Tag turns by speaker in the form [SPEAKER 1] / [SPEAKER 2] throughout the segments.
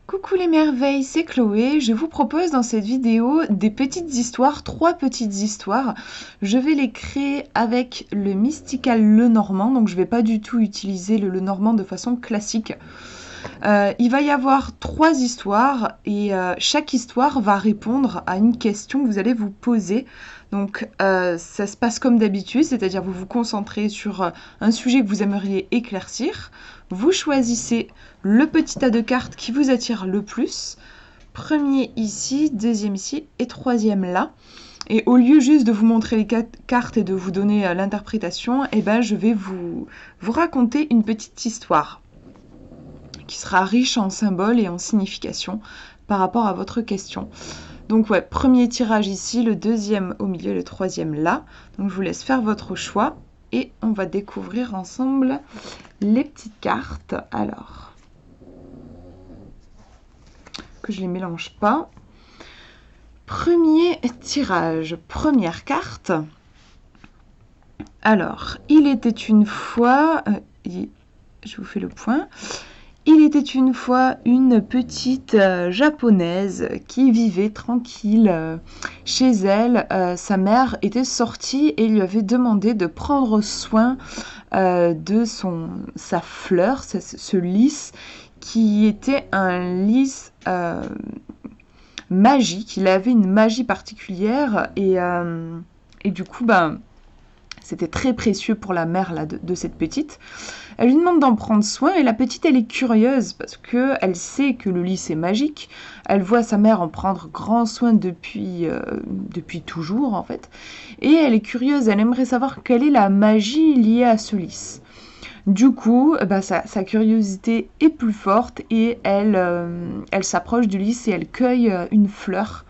[SPEAKER 1] Coucou les merveilles, c'est Chloé. Je vous propose dans cette vidéo des petites histoires, 3 petites histoires. Je vais les créer avec le Mystical Lenormand, donc je ne vais pas du tout utiliser le Lenormand de façon classique. Il va y avoir 3 histoires et chaque histoire va répondre à une question que vous allez vous poser. Donc ça se passe comme d'habitude, c'est-à-dire vous vous concentrez sur un sujet que vous aimeriez éclaircir. Vous choisissez le petit tas de cartes qui vous attire le plus. Premier ici, deuxième ici et troisième là. Et au lieu juste de vous montrer les cartes et de vous donner l'interprétation, je vais vous raconter une petite histoire qui sera riche en symboles et en significations par rapport à votre question. Donc ouais, premier tirage ici, le deuxième au milieu, le troisième là. Donc je vous laisse faire votre choix et on va découvrir ensemble les petites cartes. Alors, que je les mélange pas. Premier tirage, première carte. Alors, il était une fois... je vous fais le point. Il était une fois une petite japonaise qui vivait tranquille chez elle. Sa mère était sortie et lui avait demandé de prendre soin de sa fleur, ce lys, qui était un lys magique. Il avait une magie particulière et du coup, c'était très précieux pour la mère là, de cette petite. Elle lui demande d'en prendre soin et la petite, elle est curieuse parce qu'elle sait que le lys est magique. Elle voit sa mère en prendre grand soin depuis toujours en fait. Et elle est curieuse, elle aimerait savoir quelle est la magie liée à ce lys. Du coup, sa curiosité est plus forte et elle s'approche du lys et elle cueille une fleur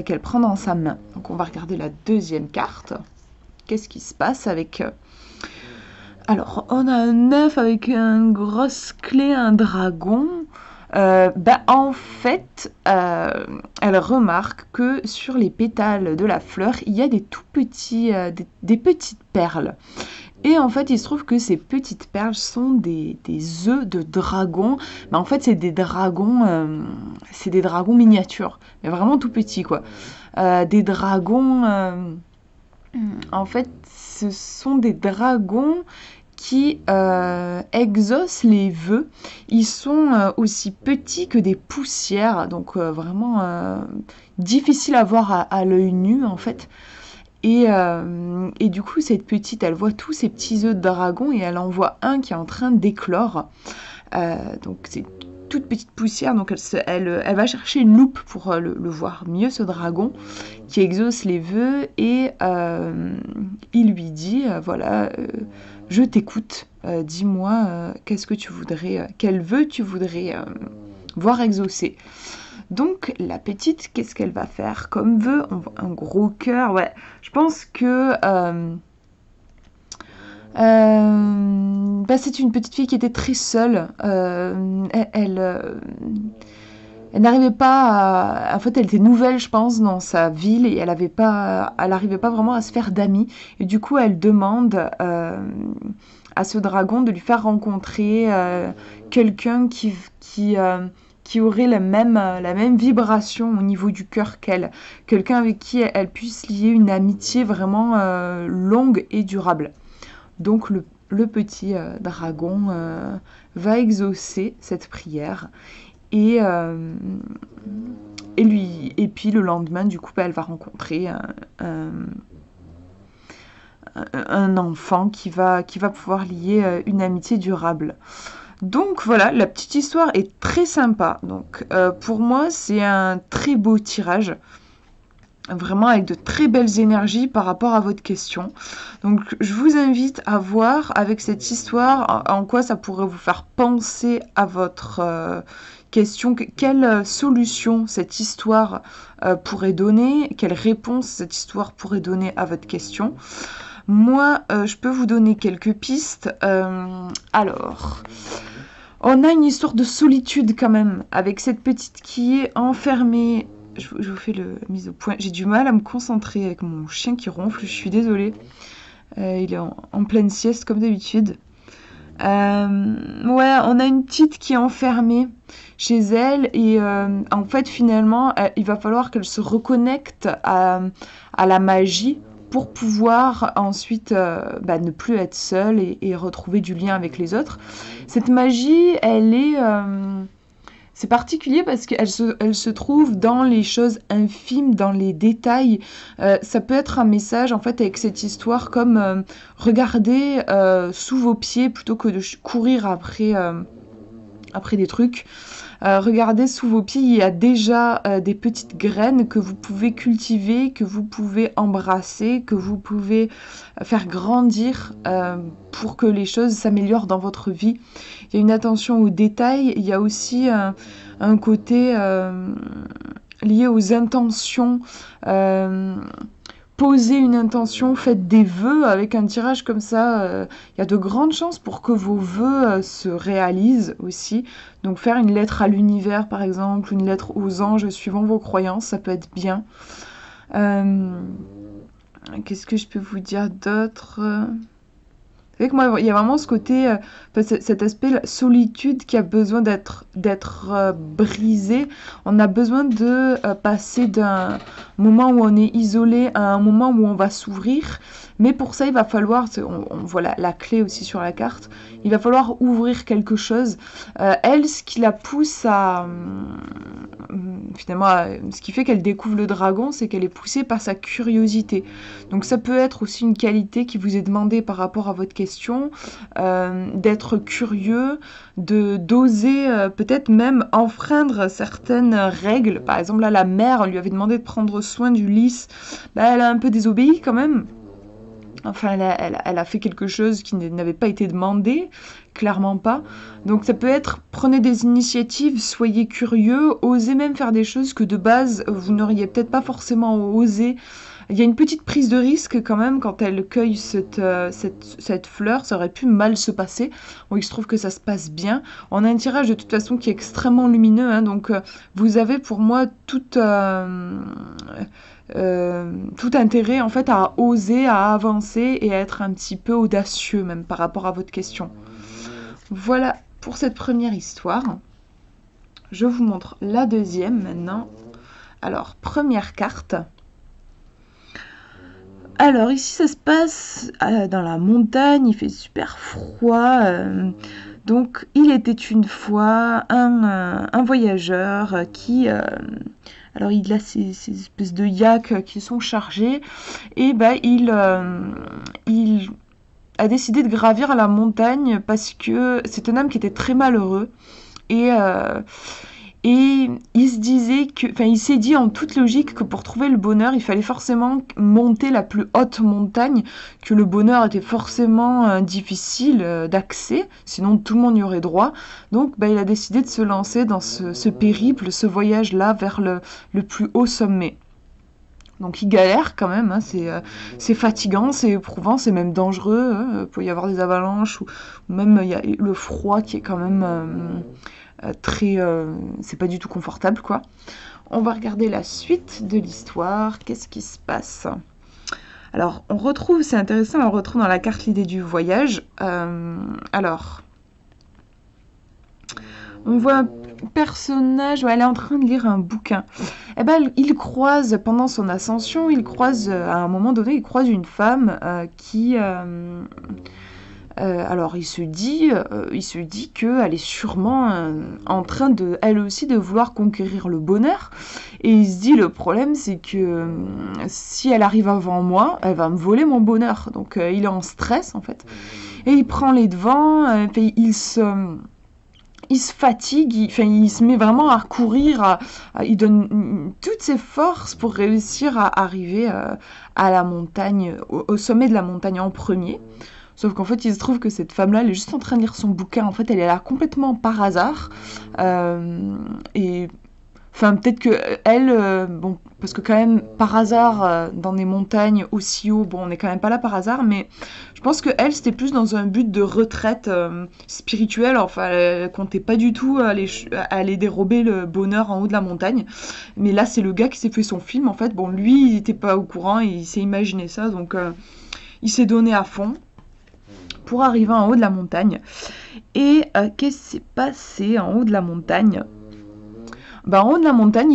[SPEAKER 1] qu'elle prend dans sa main. Donc on va regarder la deuxième carte. Qu'est-ce qui se passe avec... Alors, on a un œuf avec une grosse clé, un dragon. En fait, elle remarque que sur les pétales de la fleur, il y a des tout petits, des petites perles. Et en fait, il se trouve que ces petites perles sont des œufs de dragon. Mais en fait, c'est des dragons miniatures, mais vraiment tout petits, quoi. Des dragons... en fait, ce sont des dragons qui exaucent les vœux. Ils sont aussi petits que des poussières, donc vraiment difficile à voir à l'œil nu en fait. Et du coup, cette petite, elle voit tous ces petits œufs de dragon et elle en voit un qui est en train d'éclore. Donc c'est toute petite poussière, donc elle va chercher une loupe pour le voir mieux, ce dragon qui exauce les vœux, et il lui dit, je t'écoute, dis-moi qu'est-ce que tu voudrais, quel vœu tu voudrais voir exaucer. Donc la petite, qu'est-ce qu'elle va faire comme vœu? Un gros cœur, ouais. Je pense que c'est une petite fille qui était très seule. Elle n'arrivait pas à... En fait, elle était nouvelle, je pense, dans sa ville et elle n'arrivait pas vraiment à se faire d'amis. Et du coup, elle demande à ce dragon de lui faire rencontrer quelqu'un qui aurait la même vibration au niveau du cœur qu'elle. Quelqu'un avec qui elle puisse lier une amitié vraiment longue et durable. Donc, le petit dragon va exaucer cette prière. Et puis le lendemain, du coup, elle va rencontrer un enfant qui va pouvoir lier une amitié durable. Donc voilà, la petite histoire est très sympa. Donc pour moi, c'est un très beau tirage. Vraiment avec de très belles énergies par rapport à votre question. Donc je vous invite à voir avec cette histoire en quoi ça pourrait vous faire penser à votre question. Quelle solution cette histoire pourrait donner, quelle réponse cette histoire pourrait donner à votre question. Moi, je peux vous donner quelques pistes. Alors, on a une histoire de solitude quand même, avec cette petite qui est enfermée. Je vous fais la mise au point. J'ai du mal à me concentrer avec mon chien qui ronfle, je suis désolée. Il est en pleine sieste comme d'habitude. Ouais, on a une petite qui est enfermée chez elle et en fait finalement il va falloir qu'elle se reconnecte à la magie pour pouvoir ensuite ne plus être seule et retrouver du lien avec les autres. Cette magie, c'est particulier parce elle se trouve dans les choses infimes, dans les détails. Ça peut être un message en fait avec cette histoire comme regardez sous vos pieds plutôt que de courir après des trucs. Regardez sous vos pieds, il y a déjà des petites graines que vous pouvez cultiver, que vous pouvez embrasser, que vous pouvez faire grandir pour que les choses s'améliorent dans votre vie. Il y a une attention aux détails, il y a aussi un côté lié aux intentions. Posez une intention, faites des vœux avec un tirage comme ça. Il y a de grandes chances pour que vos vœux se réalisent aussi. Donc faire une lettre à l'univers par exemple, une lettre aux anges suivant vos croyances, ça peut être bien. Qu'est-ce que je peux vous dire d'autre? C'est vrai que moi, il y a vraiment ce côté, cet aspect solitude qui a besoin d'être brisé. On a besoin de passer d'un moment où on est isolé à un moment où on va s'ouvrir. Mais pour ça, il va falloir, on voit la clé aussi sur la carte, il va falloir ouvrir quelque chose. Elle, ce qui la pousse finalement, ce qui fait qu'elle découvre le dragon, c'est qu'elle est poussée par sa curiosité. Donc ça peut être aussi une qualité qui vous est demandée par rapport à votre question, d'être curieux, d'oser peut-être même enfreindre certaines règles. Par exemple, là, la mère lui avait demandé de prendre soin du lys. Elle a un peu désobéi quand même. Enfin, elle a fait quelque chose qui n'avait pas été demandé, clairement pas. Donc ça peut être, prenez des initiatives, soyez curieux, osez même faire des choses que de base, vous n'auriez peut-être pas forcément osé. Il y a une petite prise de risque quand même quand elle cueille cette fleur, ça aurait pu mal se passer. Bon, il se trouve que ça se passe bien. On a un tirage de toute façon qui est extrêmement lumineux, hein, donc vous avez pour moi tout intérêt en fait à oser, à avancer et à être un petit peu audacieux même par rapport à votre question. Voilà pour cette première histoire. Je vous montre la deuxième maintenant. Alors, première carte. Alors ici ça se passe dans la montagne, il fait super froid. Donc il était une fois un voyageur qui... alors il a ces espèces de yaks qui sont chargés et il a décidé de gravir la montagne parce que c'est un homme qui était très malheureux et il se disait il s'est dit en toute logique que pour trouver le bonheur, il fallait forcément monter la plus haute montagne, que le bonheur était forcément difficile d'accès, sinon tout le monde y aurait droit. Donc il a décidé de se lancer dans ce périple, ce voyage-là vers le plus haut sommet. Donc il galère quand même, hein, c'est fatigant, c'est éprouvant, c'est même dangereux, hein. Il peut y avoir des avalanches ou même il y a le froid qui est quand même... c'est pas du tout confortable quoi. On va regarder la suite de l'histoire. Qu'est-ce qui se passe? Alors on retrouve, c'est intéressant, on retrouve dans la carte l'idée du voyage. Alors on voit un personnage, elle est en train de lire un bouquin. Il croise pendant son ascension, à un moment donné, il croise une femme qui alors il se dit qu'elle est sûrement en train de, elle aussi, de vouloir conquérir le bonheur. Et il se dit, le problème, c'est que si elle arrive avant moi, elle va me voler mon bonheur. Donc il est en stress, en fait. Et il prend les devants, il se fatigue, il se met vraiment à courir, il donne toutes ses forces pour réussir à arriver à la montagne, au sommet de la montagne en premier. Sauf qu'en fait, il se trouve que cette femme-là, elle est juste en train de lire son bouquin. En fait, elle est là complètement par hasard. Et enfin, peut-être que elle, bon, parce que quand même, par hasard, dans des montagnes aussi haut, bon, on n'est quand même pas là par hasard, mais je pense que elle, c'était plus dans un but de retraite spirituelle. Enfin, elle comptait pas du tout aller dérober le bonheur en haut de la montagne. Mais là, c'est le gars qui s'est fait son film. En fait, bon, lui, il était pas au courant, il s'est imaginé ça, donc il s'est donné à fond. pour arriver en haut de la montagne. Et qu'est-ce qui s'est passé en haut de la montagne? En haut de la montagne,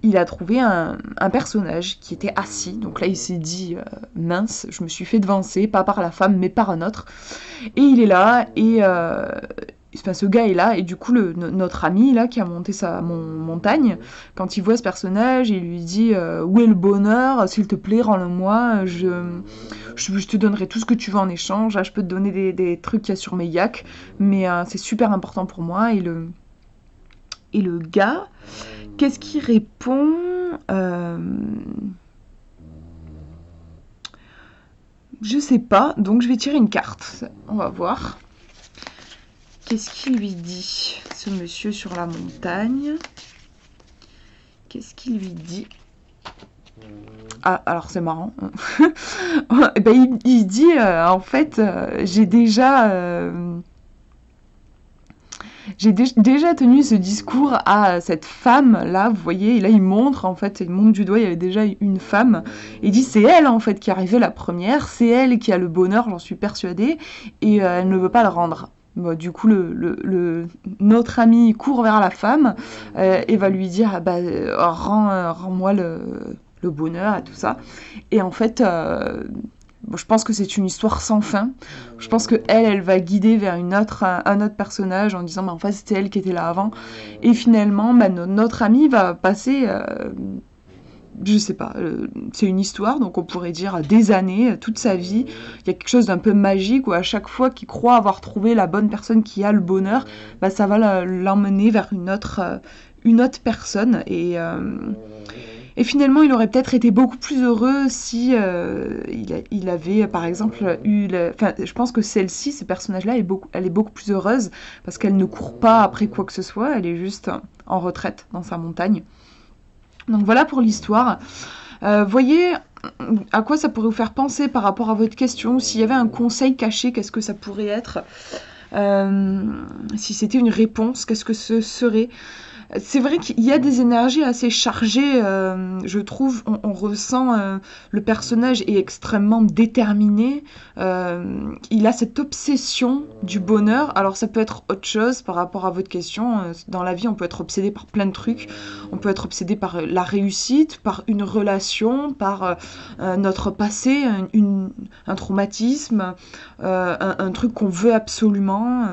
[SPEAKER 1] il a trouvé un personnage qui était assis. Donc là, il s'est dit, mince, je me suis fait devancer, pas par la femme, mais par un autre. Et il est là, et ce gars est là, et du coup, notre ami là, qui a monté sa montagne, quand il voit ce personnage, il lui dit où est le bonheur? S'il te plaît, rends-le-moi, je te donnerai tout ce que tu veux en échange. Je peux te donner des trucs qu'il y a sur mes yaks, mais c'est super important pour moi. Et le gars, qu'est-ce qu'il répond? Je sais pas, donc je vais tirer une carte. On va voir. Qu'est-ce qu'il lui dit, ce monsieur sur la montagne? Qu'est-ce qu'il lui dit? Ah, alors c'est marrant. Il dit, en fait, j'ai déjà tenu ce discours à cette femme là, vous voyez, et là il montre du doigt, il y avait déjà une femme, et il dit c'est elle en fait qui est arrivée la première, c'est elle qui a le bonheur, j'en suis persuadée, et elle ne veut pas le rendre. Bon, du coup, notre ami court vers la femme et va lui dire rends-moi le bonheur et tout ça. Et en fait, je pense que c'est une histoire sans fin. Je pense que elle va guider vers un autre personnage en disant en fait c'était elle qui était là avant. Et finalement, notre ami va passer, je sais pas, c'est une histoire, donc on pourrait dire des années, toute sa vie. Il y a quelque chose d'un peu magique où à chaque fois qu'il croit avoir trouvé la bonne personne qui a le bonheur, ça va l'emmener vers une autre personne. Et finalement, il aurait peut-être été beaucoup plus heureux si il avait, par exemple, je pense que celle-ci, ce personnage-là, elle est beaucoup plus heureuse parce qu'elle ne court pas après quoi que ce soit, elle est juste en retraite dans sa montagne. Donc voilà pour l'histoire. Voyez à quoi ça pourrait vous faire penser par rapport à votre question. S'il y avait un conseil caché, qu'est-ce que ça pourrait être? Si c'était une réponse, qu'est-ce que ce serait? C'est vrai qu'il y a des énergies assez chargées, je trouve, on ressent, le personnage est extrêmement déterminé, il a cette obsession du bonheur. Alors ça peut être autre chose par rapport à votre question, dans la vie on peut être obsédé par plein de trucs, on peut être obsédé par la réussite, par une relation, par notre passé, un traumatisme, un truc qu'on veut absolument.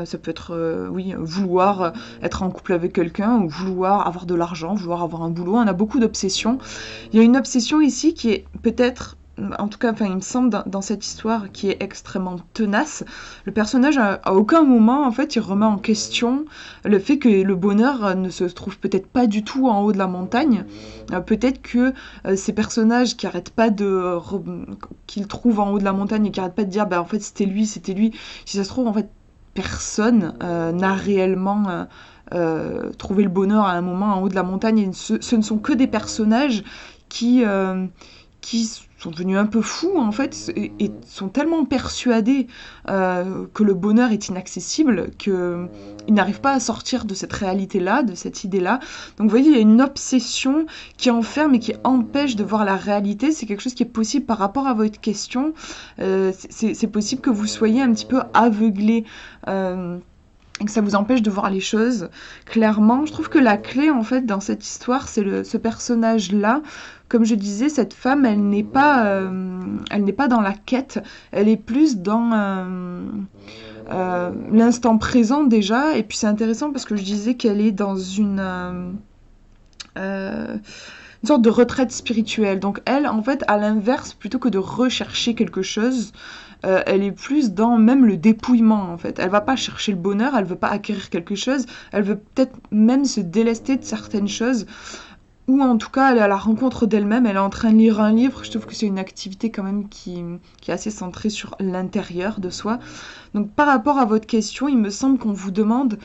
[SPEAKER 1] Ça peut être, vouloir être en couple avec quelqu'un, ou vouloir avoir de l'argent, vouloir avoir un boulot. On a beaucoup d'obsessions. Il y a une obsession ici qui est peut-être, en tout cas, il me semble, dans cette histoire, qui est extrêmement tenace. Le personnage, à aucun moment, en fait, il remet en question le fait que le bonheur ne se trouve peut-être pas du tout en haut de la montagne. Peut-être que ces personnages qui arrêtent pas qu'ils trouvent en haut de la montagne et qui arrêtent pas de dire, en fait, c'était lui. Si ça se trouve, en fait, personne n'a réellement trouvé le bonheur à un moment en haut de la montagne. Et ce ne sont que des personnages qui sont devenus un peu fous en fait et sont tellement persuadés que le bonheur est inaccessible qu'ils n'arrivent pas à sortir de cette réalité-là, de cette idée-là. Donc vous voyez, il y a une obsession qui enferme et qui empêche de voir la réalité. C'est quelque chose qui est possible par rapport à votre question. C'est possible que vous soyez un petit peu aveuglé. Et que ça vous empêche de voir les choses clairement. Je trouve que la clé, en fait, dans cette histoire, c'est ce personnage-là. Comme je disais, cette femme, elle n'est pas dans la quête, elle est plus dans l'instant présent déjà. Et puis c'est intéressant parce que je disais qu'elle est dans une sorte de retraite spirituelle. Donc elle, en fait, à l'inverse, plutôt que de rechercher quelque chose, elle est plus dans même le dépouillement en fait. Elle va pas chercher le bonheur, elle veut pas acquérir quelque chose, elle veut peut-être même se délester de certaines choses, ou en tout cas elle est à la rencontre d'elle-même, elle est en train de lire un livre. Je trouve que c'est une activité quand même qui est assez centrée sur l'intérieur de soi. Donc par rapport à votre question, il me semble qu'on vous demande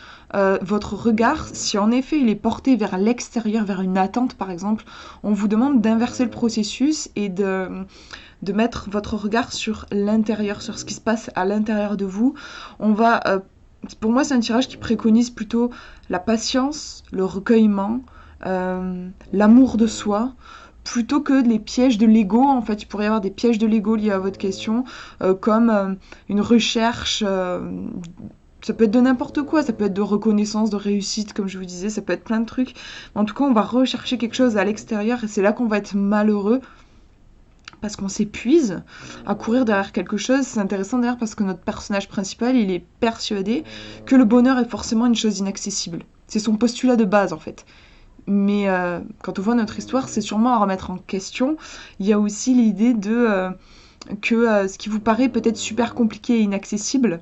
[SPEAKER 1] votre regard, si en effet il est porté vers l'extérieur, vers une attente par exemple, on vous demande d'inverser le processus et de mettre votre regard sur l'intérieur, sur ce qui se passe à l'intérieur de vous. Pour moi, c'est un tirage qui préconise plutôt la patience, le recueillement, l'amour de soi, plutôt que les pièges de l'ego. En fait, il pourrait y avoir des pièges de l'ego liés à votre question, comme une recherche. Ça peut être de n'importe quoi, ça peut être de reconnaissance, de réussite, comme je vous disais, ça peut être plein de trucs. En tout cas, on va rechercher quelque chose à l'extérieur et c'est là qu'on va être malheureux parce qu'on s'épuise à courir derrière quelque chose. C'est intéressant d'ailleurs parce que notre personnage principal, il est persuadé que le bonheur est forcément une chose inaccessible. C'est son postulat de base en fait. Mais quand on voit notre histoire, c'est sûrement à remettre en question. Il y a aussi l'idée que ce qui vous paraît peut-être super compliqué et inaccessible,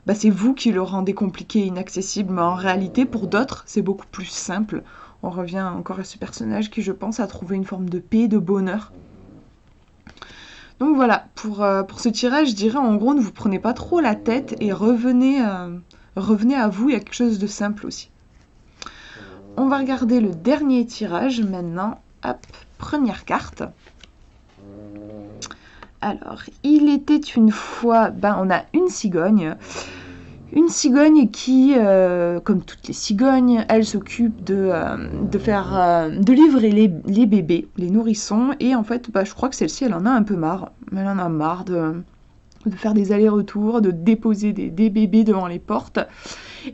[SPEAKER 1] bah, c'est vous qui le rendez compliqué et inaccessible. Mais en réalité, pour d'autres, c'est beaucoup plus simple. On revient encore à ce personnage qui, je pense, a trouvé une forme de paix, de bonheur. Donc voilà, pour ce tirage, je dirais en gros, ne vous prenez pas trop la tête et revenez à vous, il y a quelque chose de simple aussi. On va regarder le dernier tirage maintenant. Hop, première carte. Alors, il était une fois, on a une cigogne. Une cigogne qui, comme toutes les cigognes, elle s'occupe de livrer les bébés, les nourrissons. Et en fait, je crois que celle-ci, elle en a un peu marre. Elle en a marre de faire des allers-retours, de déposer des bébés devant les portes.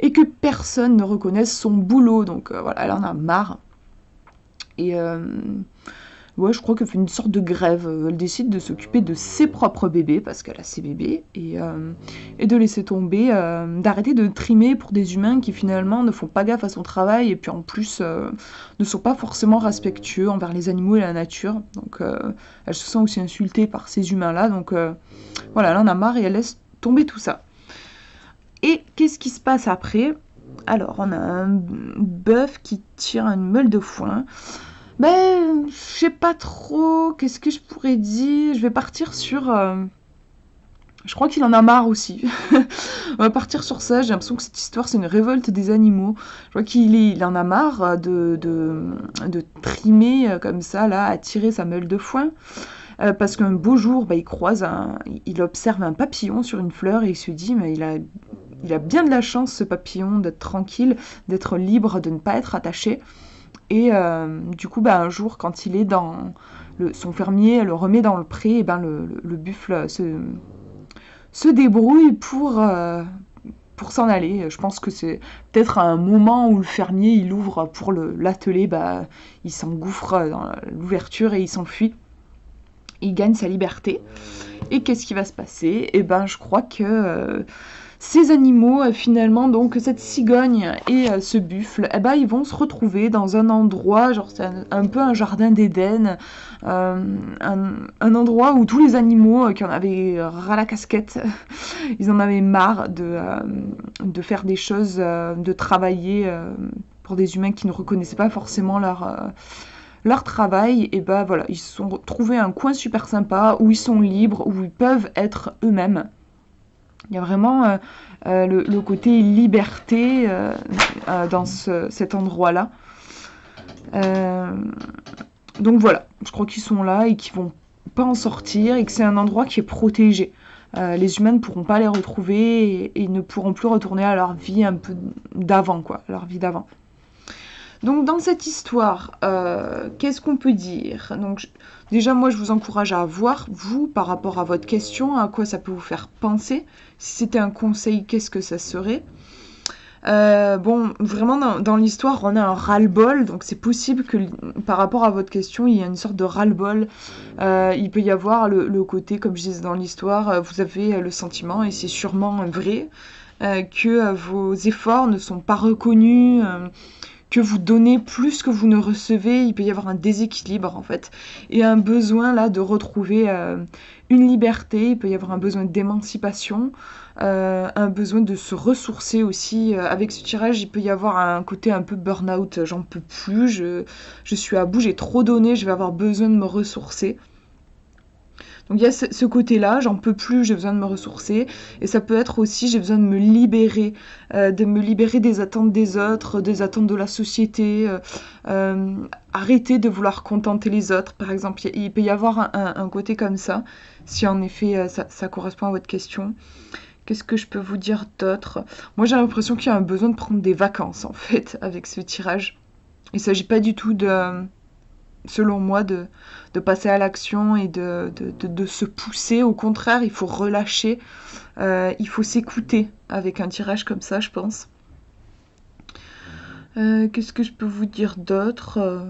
[SPEAKER 1] Et que personne ne reconnaisse son boulot. Donc voilà, elle en a marre. Et ouais, je crois qu'elle fait une sorte de grève. Elle décide de s'occuper de ses propres bébés, parce qu'elle a ses bébés, et de laisser tomber, d'arrêter de trimer pour des humains qui finalement ne font pas gaffe à son travail, et puis en plus ne sont pas forcément respectueux envers les animaux et la nature. Donc elle se sent aussi insultée par ces humains-là. Donc voilà, elle en a marre et elle laisse tomber tout ça. Et qu'est-ce qui se passe après? Alors, on a un bœuf qui tire une meule de foin. Je sais pas trop, qu'est-ce que je pourrais dire? Je vais partir sur... je crois qu'il en a marre aussi. On va partir sur ça, j'ai l'impression que cette histoire, c'est une révolte des animaux. Je crois qu'il en a marre de trimer comme ça, là, à tirer sa meule de foin. Parce qu'un beau jour, il observe un papillon sur une fleur et il se dit, mais il a bien de la chance, ce papillon, d'être tranquille, d'être libre, de ne pas être attaché. Et du coup, un jour, quand il est dans son fermier, le remet dans le pré, et le buffle se débrouille pour s'en aller. Je pense que c'est peut-être un moment où le fermier, il ouvre pour l'atteler, il s'engouffre dans l'ouverture et il s'enfuit. Il gagne sa liberté. Et qu'est-ce qui va se passer? Je crois que ces animaux, finalement, donc cette cigogne et ce buffle, ils vont se retrouver dans un endroit, genre c'est un peu un jardin d'Éden, un endroit où tous les animaux qui en avaient ras la casquette, ils en avaient marre de faire des choses, de travailler pour des humains qui ne reconnaissaient pas forcément leur travail. Et voilà, ils se sont trouvés un coin super sympa où ils sont libres, où ils peuvent être eux-mêmes. Il y a vraiment le côté liberté dans cet endroit-là. Donc voilà, je crois qu'ils sont là et qu'ils vont pas en sortir et que c'est un endroit qui est protégé. Les humains ne pourront pas les retrouver et ne pourront plus retourner à leur vie un peu d'avant, leur vie d'avant. Donc dans cette histoire, qu'est-ce qu'on peut dire? Donc déjà, moi, je vous encourage à voir, vous, par rapport à votre question, à quoi ça peut vous faire penser. Si c'était un conseil, qu'est-ce que ça serait? Vraiment, dans l'histoire, on a un ras-le-bol, donc c'est possible que, par rapport à votre question, il y a une sorte de ras-le-bol. Il peut y avoir le côté, comme je disais dans l'histoire, vous avez le sentiment, et c'est sûrement vrai, que vos efforts ne sont pas reconnus, que vous donnez plus que vous ne recevez. Il peut y avoir un déséquilibre en fait, et un besoin là de retrouver une liberté. Il peut y avoir un besoin d'émancipation, un besoin de se ressourcer aussi. Avec ce tirage, il peut y avoir un côté un peu burn-out, j'en peux plus, je suis à bout, j'ai trop donné, je vais avoir besoin de me ressourcer. Donc il y a ce côté-là, j'en peux plus, j'ai besoin de me ressourcer. Et ça peut être aussi, j'ai besoin de me libérer des attentes des autres, des attentes de la société. Arrêter de vouloir contenter les autres, par exemple. Il peut y avoir un côté comme ça, si en effet ça correspond à votre question. Qu'est-ce que je peux vous dire d'autre? Moi j'ai l'impression qu'il y a un besoin de prendre des vacances, en fait, avec ce tirage. Il ne s'agit pas du tout de selon moi, de passer à l'action et de se pousser. Au contraire, il faut relâcher, il faut s'écouter avec un tirage comme ça, je pense. Qu'est-ce que je peux vous dire d'autre?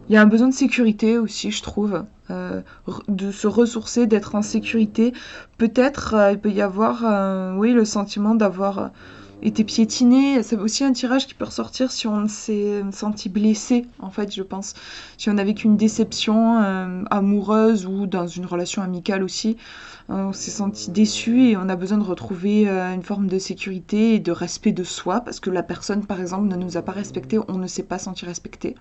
[SPEAKER 1] Il y a un besoin de sécurité aussi, je trouve, de se ressourcer, d'être en sécurité. Peut-être il peut y avoir, oui, le sentiment d'avoir été piétiné. C'est aussi un tirage qui peut ressortir si on s'est senti blessé, en fait, je pense. Si on a vécu une déception amoureuse ou dans une relation amicale aussi, on s'est senti déçu et on a besoin de retrouver une forme de sécurité et de respect de soi parce que la personne, par exemple, ne nous a pas respecté, on ne s'est pas senti respecté.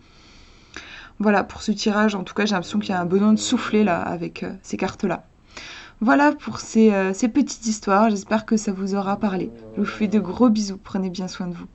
[SPEAKER 1] Voilà, pour ce tirage, en tout cas, j'ai l'impression qu'il y a un besoin de souffler là avec ces cartes-là. Voilà pour ces petites histoires, j'espère que ça vous aura parlé. Je vous fais de gros bisous, prenez bien soin de vous.